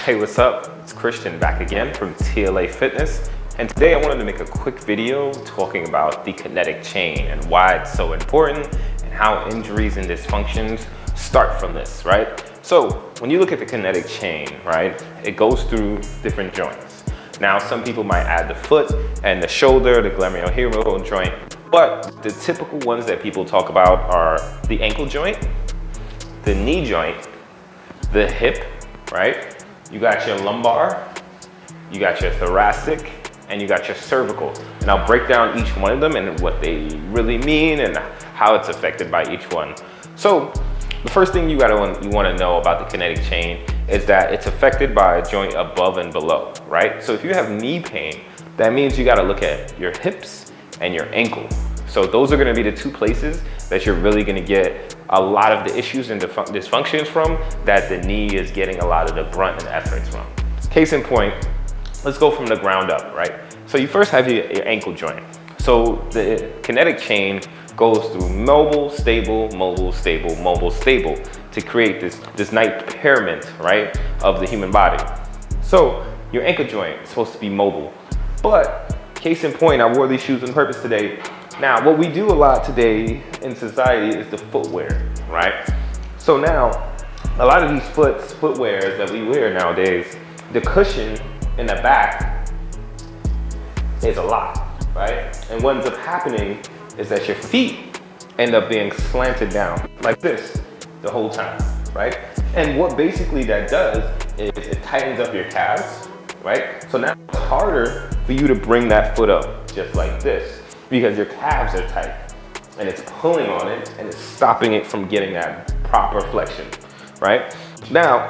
Hey, what's up? It's Christian back again from TLA Fitness. And today I wanted to make a quick video talking about the kinetic chain and why it's so important and how injuries and dysfunctions start from this, right? So when you look at the kinetic chain, right, it goes through different joints. Now, some people might add the foot and the shoulder, the glenohumeral joint, but the typical ones that people talk about are the ankle joint, the knee joint, the hip, right? You got your lumbar, you got your thoracic, and you got your cervical. And I'll break down each one of them and what they really mean and how it's affected by each one. So the first thing you want to know about the kinetic chain is that it's affected by a joint above and below, right? So if you have knee pain, that means you got to look at your hips and your ankle. So those are going to be the two places that you're really going to get a lot of the issues and dysfunctions from, that the knee is getting a lot of the brunt and efforts from. Case in point, let's go from the ground up, right? So you first have your ankle joint. So the kinetic chain goes through mobile, stable, mobile, stable, mobile, stable to create this nice pyramid, right, of the human body. So your ankle joint is supposed to be mobile, but case in point, I wore these shoes on purpose today. Now, what we do a lot today in society is the footwear, right? So now, a lot of these footwears that we wear nowadays, the cushion in the back is a lot, right? And what ends up happening is that your feet end up being slanted down like this the whole time, right? And what basically that does is it tightens up your calves, right? So now it's harder for you to bring that foot up just like this, because your calves are tight and it's pulling on it and it's stopping it from getting that proper flexion, right? Now,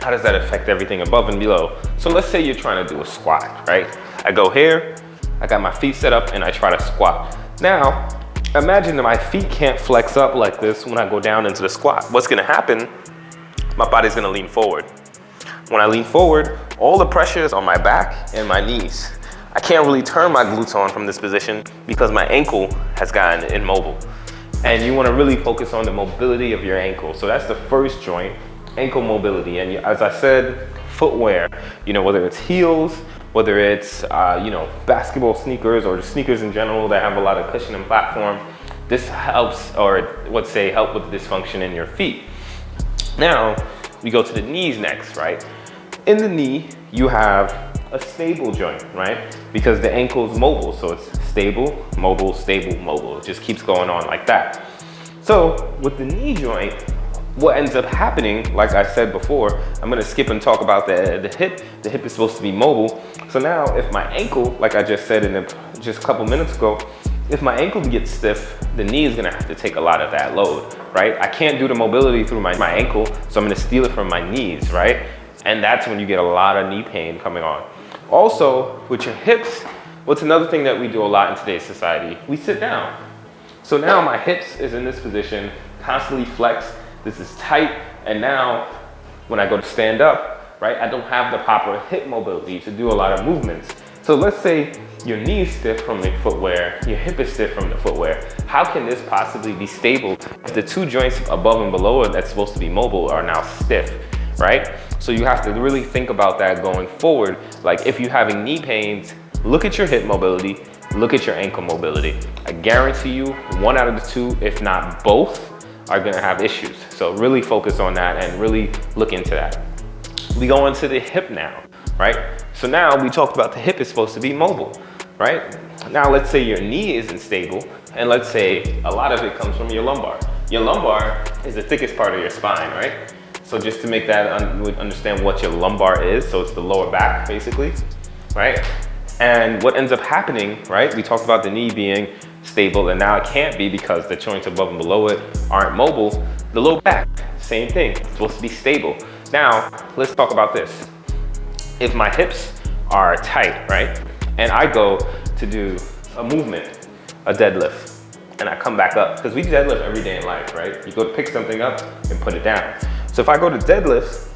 how does that affect everything above and below? So let's say you're trying to do a squat, right? I go here, I got my feet set up and I try to squat. Now, imagine that my feet can't flex up like this when I go down into the squat. What's gonna happen? My body's gonna lean forward. When I lean forward, all the pressure is on my back and my knees. I can't really turn my glutes on from this position because my ankle has gotten immobile. And you wanna really focus on the mobility of your ankle. So that's the first joint, ankle mobility. And as I said, footwear, whether it's heels, whether it's basketball sneakers or sneakers in general that have a lot of cushion and platform, this helps, or let's say help with the dysfunction in your feet. Now, we go to the knees next, right? In the knee, you have a stable joint, right? Because the ankle is mobile, so it's stable, mobile, mobile. It just keeps going on like that. So with the knee joint, what ends up happening, like I said before, I'm gonna skip and talk about the hip. The hip is supposed to be mobile. So now if my ankle, like I just said just a couple minutes ago, if my ankle gets stiff, the knee is gonna have to take a lot of that load, right? I can't do the mobility through my ankle, so I'm gonna steal it from my knees, right? And that's when you get a lot of knee pain coming on. Also, with your hips, what's another thing that we do a lot in today's society? We sit down. So now my hips is in this position, constantly flexed. This is tight, and now when I go to stand up, right, I don't have the proper hip mobility to do a lot of movements. So let's say your knee is stiff from the footwear, your hip is stiff from the footwear. How can this possibly be stable if the two joints above and below it that's supposed to be mobile are now stiff, right? So you have to really think about that going forward. Like if you're having knee pains, look at your hip mobility, look at your ankle mobility. I guarantee you one out of the two, if not both, are gonna have issues. So really focus on that and really look into that. We go into the hip now, right? So now we talked about the hip is supposed to be mobile, right? Now let's say your knee isn't stable, and let's say a lot of it comes from your lumbar. Your lumbar is the thickest part of your spine, right? So just to make that understand what your lumbar is, so it's the lower back basically, right? And what ends up happening, right? We talked about the knee being stable, and now it can't be because the joints above and below it aren't mobile. The low back, same thing, it's supposed to be stable. Now, let's talk about this. If my hips are tight, right? And I go to do a movement, a deadlift, and I come back up, because we deadlift every day in life, right? You go to pick something up and put it down. So if I go to deadlift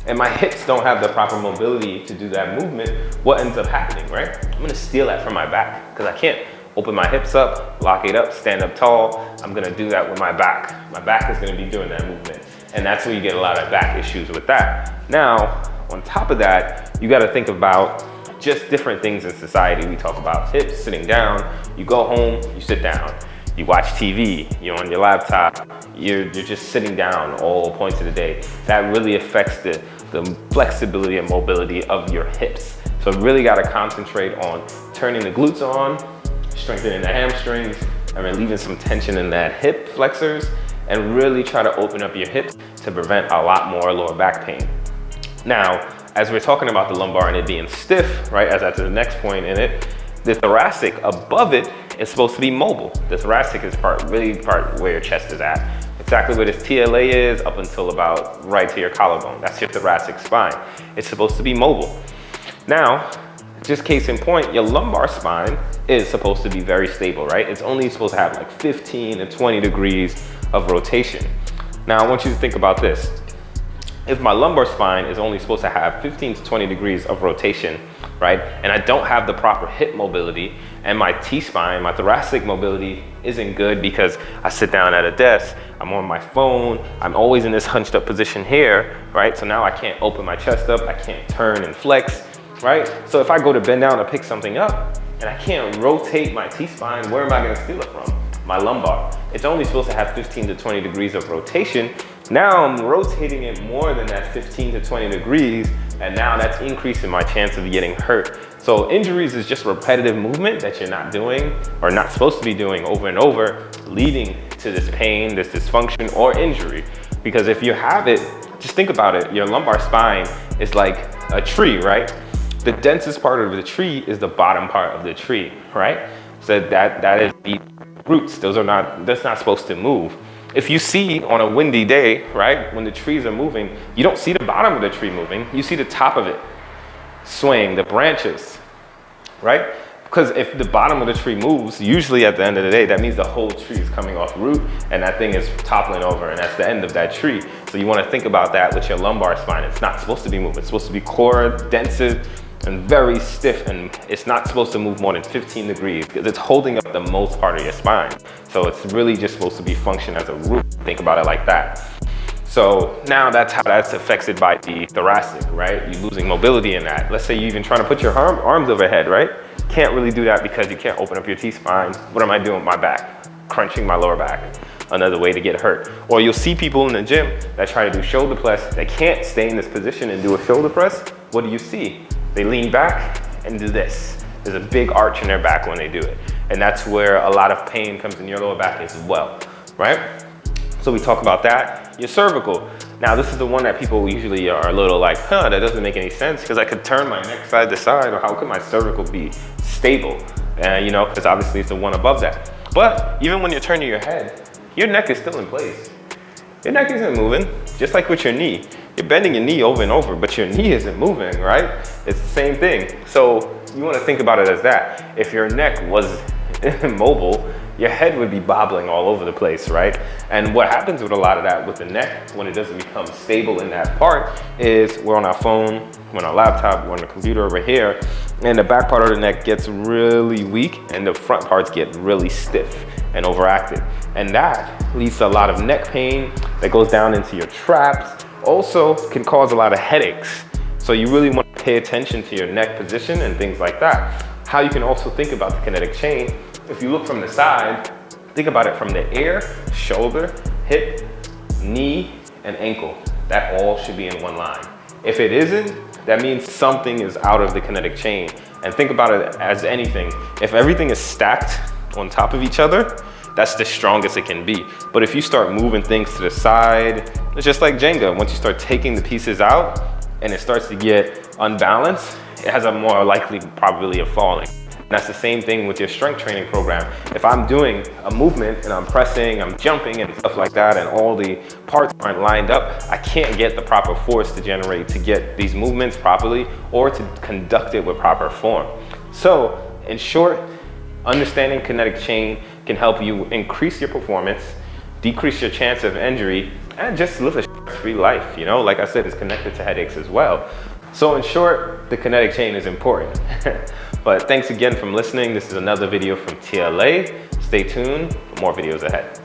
and my hips don't have the proper mobility to do that movement, what ends up happening, right? I'm gonna steal that from my back, because I can't open my hips up, lock it up, stand up tall. I'm gonna do that with my back. My back is gonna be doing that movement. And that's where you get a lot of back issues with that. Now, on top of that, you got to think about just different things in society. We talk about hips, sitting down. You go home, you sit down. You watch TV, you're on your laptop, you're just sitting down all points of the day. That really affects the flexibility and mobility of your hips. So really got to concentrate on turning the glutes on, strengthening the hamstrings, and relieving some tension in that hip flexors, and really try to open up your hips to prevent a lot more lower back pain. Now, as we're talking about the lumbar and it being stiff, right, as that's the next point in it, the thoracic above it is supposed to be mobile. The thoracic is really part where your chest is at. Exactly where this TLA is up until about right to your collarbone. That's your thoracic spine. It's supposed to be mobile. Now, just case in point, your lumbar spine is supposed to be very stable, right? It's only supposed to have like 15 to 20 degrees of rotation. Now, I want you to think about this. If my lumbar spine is only supposed to have 15 to 20 degrees of rotation, right? And I don't have the proper hip mobility, and my T-spine, my thoracic mobility isn't good because I sit down at a desk, I'm on my phone, I'm always in this hunched up position here, right? So now I can't open my chest up, I can't turn and flex, right? So if I go to bend down to pick something up and I can't rotate my T-spine, where am I gonna steal it from? My lumbar. It's only supposed to have 15 to 20 degrees of rotation. Now I'm rotating it more than that 15 to 20 degrees, and now that's increasing my chance of getting hurt. So injuries is just repetitive movement that you're not doing or not supposed to be doing over and over, leading to this pain, this dysfunction, or injury. Because if you have it, just think about it, your lumbar spine is like a tree, right? The densest part of the tree is the bottom part of the tree, right? So that is the roots. That's not supposed to move. If you see on a windy day, right, when the trees are moving, you don't see the bottom of the tree moving, you see the top of it swaying, the branches, right? Because if the bottom of the tree moves, usually at the end of the day, that means the whole tree is coming off root and that thing is toppling over, and that's the end of that tree. So you want to think about that with your lumbar spine. It's not supposed to be moving. It's supposed to be core, dense, and very stiff, and it's not supposed to move more than 15 degrees because it's holding up the most part of your spine. So it's really just supposed to be function as a root. Think about it like that. So now that's how that's affected by the thoracic, right? You're losing mobility in that. Let's say you're even trying to put your arms overhead, right? Can't really do that because you can't open up your T-spine. What am I doing with my back? Crunching my lower back. Another way to get hurt. Or you'll see people in the gym that try to do shoulder press. They can't stay in this position and do a shoulder press. What do you see? They lean back and do this. There's a big arch in their back when they do it. And that's where a lot of pain comes in your lower back as well, right? So we talk about that. Your cervical. Now this is the one that people usually are a little like, that doesn't make any sense because I could turn my neck side to side, or how could my cervical be stable? You know, because obviously it's the one above that. But even when you're turning your head, your neck is still in place. Your neck isn't moving, just like with your knee. You're bending your knee over and over, but your knee isn't moving, right? It's the same thing. So you want to think about it as that. If your neck was immobile, your head would be bobbling all over the place, right? And what happens with a lot of that with the neck, when it doesn't become stable in that part, is we're on our phone, we're on our laptop, we're on the computer over here, and the back part of the neck gets really weak and the front parts get really stiff and overactive. And that leads to a lot of neck pain that goes down into your traps. Also can cause a lot of headaches. So you really want to pay attention to your neck position and things like that. How you can also think about the kinetic chain, if you look from the side, think about it from the ear, shoulder, hip, knee, and ankle. That all should be in one line. If it isn't, that means something is out of the kinetic chain. And think about it as anything. If everything is stacked on top of each other, that's the strongest it can be. But if you start moving things to the side, it's just like Jenga. Once you start taking the pieces out and it starts to get unbalanced, it has a more likely probability of falling. And that's the same thing with your strength training program. If I'm doing a movement and I'm pressing, I'm jumping and stuff like that, and all the parts aren't lined up, I can't get the proper force to generate to get these movements properly or to conduct it with proper form. So in short, understanding kinetic chain can help you increase your performance, decrease your chance of injury, and just live a stress-free life. You know, like I said, it's connected to headaches as well. So in short, the kinetic chain is important. But thanks again for listening. This is another video from TLA. Stay tuned for more videos ahead.